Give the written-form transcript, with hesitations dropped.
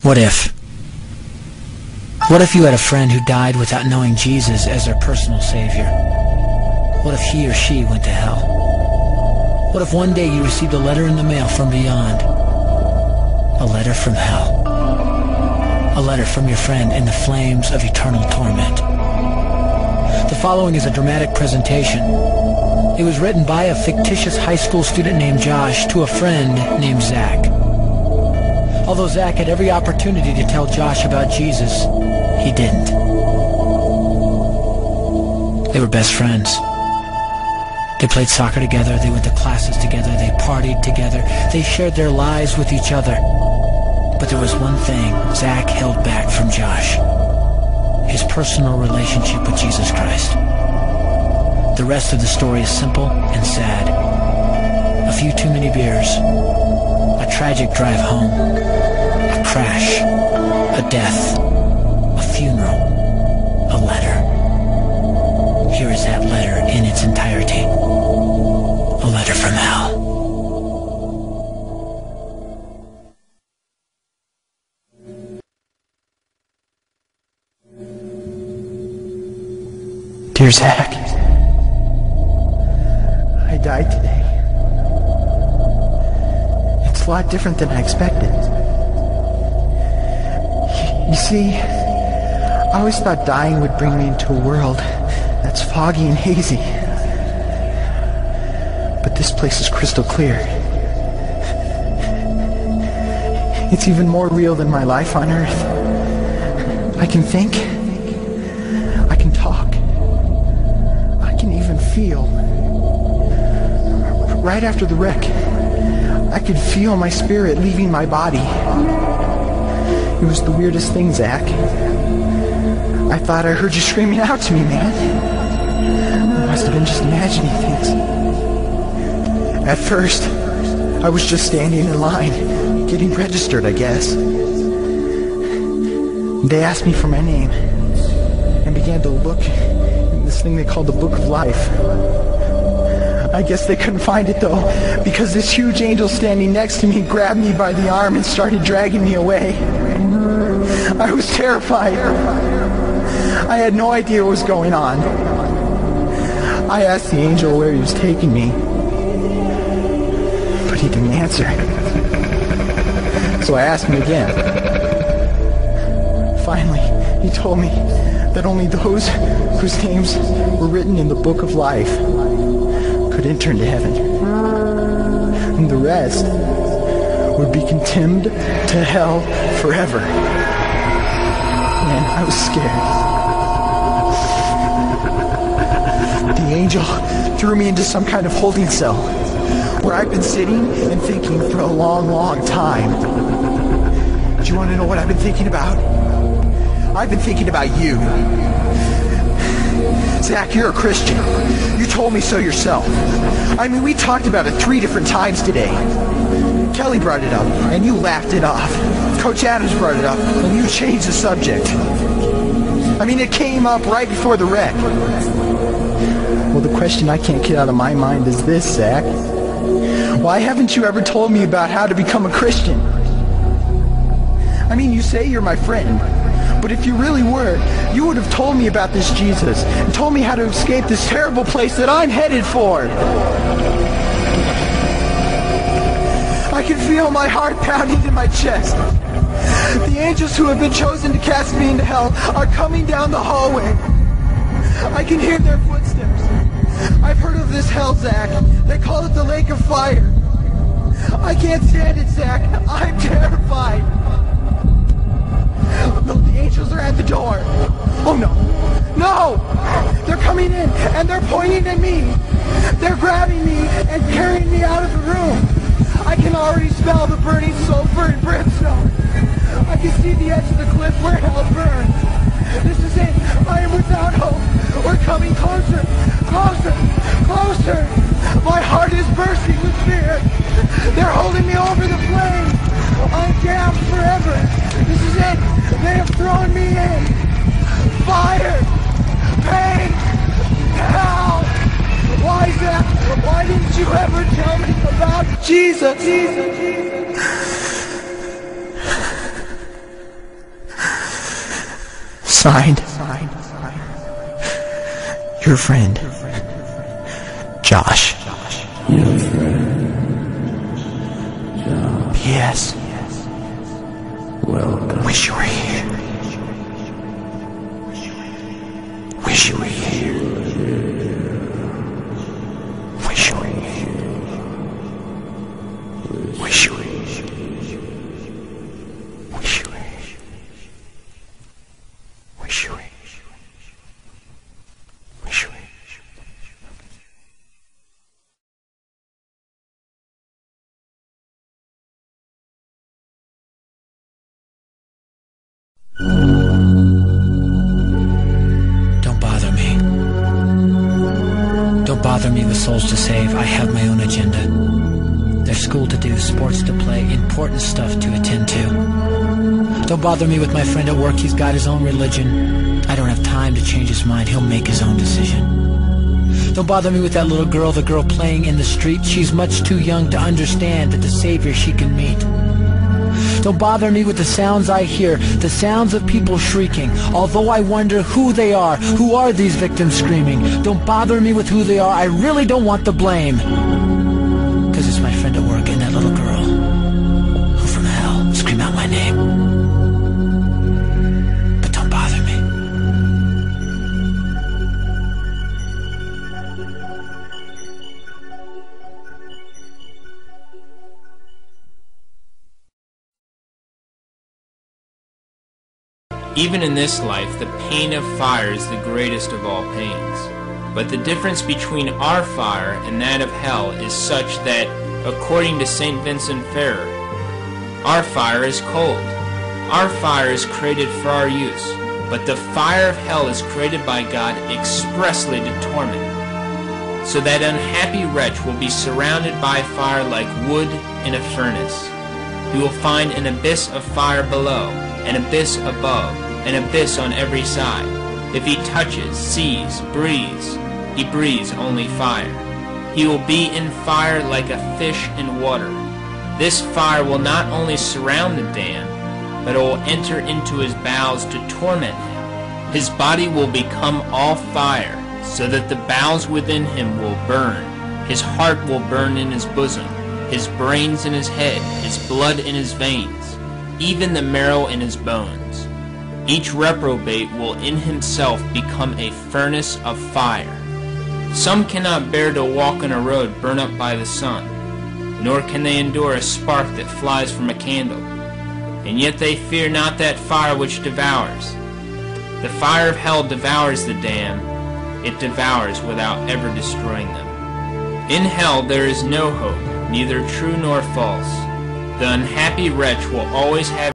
What if? What if you had a friend who died without knowing Jesus as their personal savior? What if he or she went to hell? What if one day you received a letter in the mail from beyond? A letter from hell. A letter from your friend in the flames of eternal torment. The following is a dramatic presentation. It was written by a fictitious high school student named Josh to a friend named Zach. Although Zach had every opportunity to tell Josh about Jesus, he didn't. They were best friends. They played soccer together, they went to classes together, they partied together, they shared their lives with each other. But there was one thing Zach held back from Josh: his personal relationship with Jesus Christ. The rest of the story is simple and sad. A few too many beers, a tragic drive home, a crash, a death, a funeral, a letter. Here is that letter in its entirety. A letter from hell. Dear Zach, I died today. It's a lot different than I expected. You see, I always thought dying would bring me into a world that's foggy and hazy. But this place is crystal clear. It's even more real than my life on Earth. I can think. I can talk. I can even feel. Right after the wreck, I could feel my spirit leaving my body. It was the weirdest thing, Zach. I thought I heard you screaming out to me, man. I must have been just imagining things. At first, I was just standing in line, getting registered, I guess. They asked me for my name and began to look in this thing they called the Book of Life. I guess they couldn't find it, though, because this huge angel standing next to me grabbed me by the arm and started dragging me away. I was terrified. I had no idea what was going on. I asked the angel where he was taking me, but he didn't answer. So I asked him again. Finally, he told me that only those whose names were written in the Book of Life could enter into heaven. And the rest would be condemned to hell forever. Man, I was scared. The angel threw me into some kind of holding cell where I've been sitting and thinking for a long, long time. Do you want to know what I've been thinking about? I've been thinking about you. Zach, you're a Christian. You told me so yourself. I mean, we talked about it 3 different times today. Kelly brought it up, and you laughed it off. Coach Adams brought it up, and you changed the subject. I mean, it came up right before the wreck. Well, the question I can't get out of my mind is this, Zach. Why haven't you ever told me about how to become a Christian? I mean, you say you're my friend, but if you really were, you would have told me about this Jesus and told me how to escape this terrible place that I'm headed for. I can feel my heart pounding in my chest. The angels who have been chosen to cast me into hell are coming down the hallway. I can hear their footsteps. I've heard of this hell, Zach. They call it the lake of fire. I can't stand it, Zach. I'm terrified. The angels are at the door. Oh no. No! They're coming in and they're pointing at me. They're grabbing me and carrying me out of the room. I can already smell the burning sulfur and brimstone. I can see the edge of the cliff where hell burns. This is it. I am without hope. We're coming closer, closer, closer. My heart is bursting with fear. They're holding me over the flames. I'm damned forever. This is it. They have thrown me in. Fire. Pain. Hell. Why, Zach? Why didn't you ever tell me about Jesus? Signed, your friend, Josh. Your friend, Josh. P.S. Welcome. Wish you were here. Wish you were here. Wish you were here. Wish you were here. Wish you were here. Wish you were here. Wish you were here. Don't bother me. Don't bother me with souls to save. I have my own agenda. There's school to do, sports to play, important stuff to attend to. Don't bother me with my friend at work. He's got his own religion. I don't have time to change his mind. He'll make his own decision. Don't bother me with that little girl, the girl playing in the street. She's much too young to understand that the Savior she can meet. Don't bother me with the sounds I hear, the sounds of people shrieking, although I wonder who they are. Who are these victims screaming? Don't bother me with who they are. I really don't want the blame. 'Cause it's my friend at work and that little girl who from hell scream out my name. But don't bother me. Even in this life, the pain of fire is the greatest of all pains. But the difference between our fire and that of hell is such that, according to St. Vincent Ferrer, our fire is cold. Our fire is created for our use, but the fire of hell is created by God expressly to torment. So that unhappy wretch will be surrounded by fire like wood in a furnace. He will find an abyss of fire below, an abyss above, an abyss on every side. If he touches, sees, breathes, he breathes only fire. He will be in fire like a fish in water. This fire will not only surround the damned, but it will enter into his bowels to torment him. His body will become all fire, so that the bowels within him will burn. His heart will burn in his bosom, his brains in his head, his blood in his veins, even the marrow in his bones. Each reprobate will in himself become a furnace of fire. Some cannot bear to walk on a road burnt up by the sun, nor can they endure a spark that flies from a candle. And yet they fear not that fire which devours. The fire of hell devours the damned. It devours without ever destroying them. In hell there is no hope, neither true nor false. The unhappy wretch will always have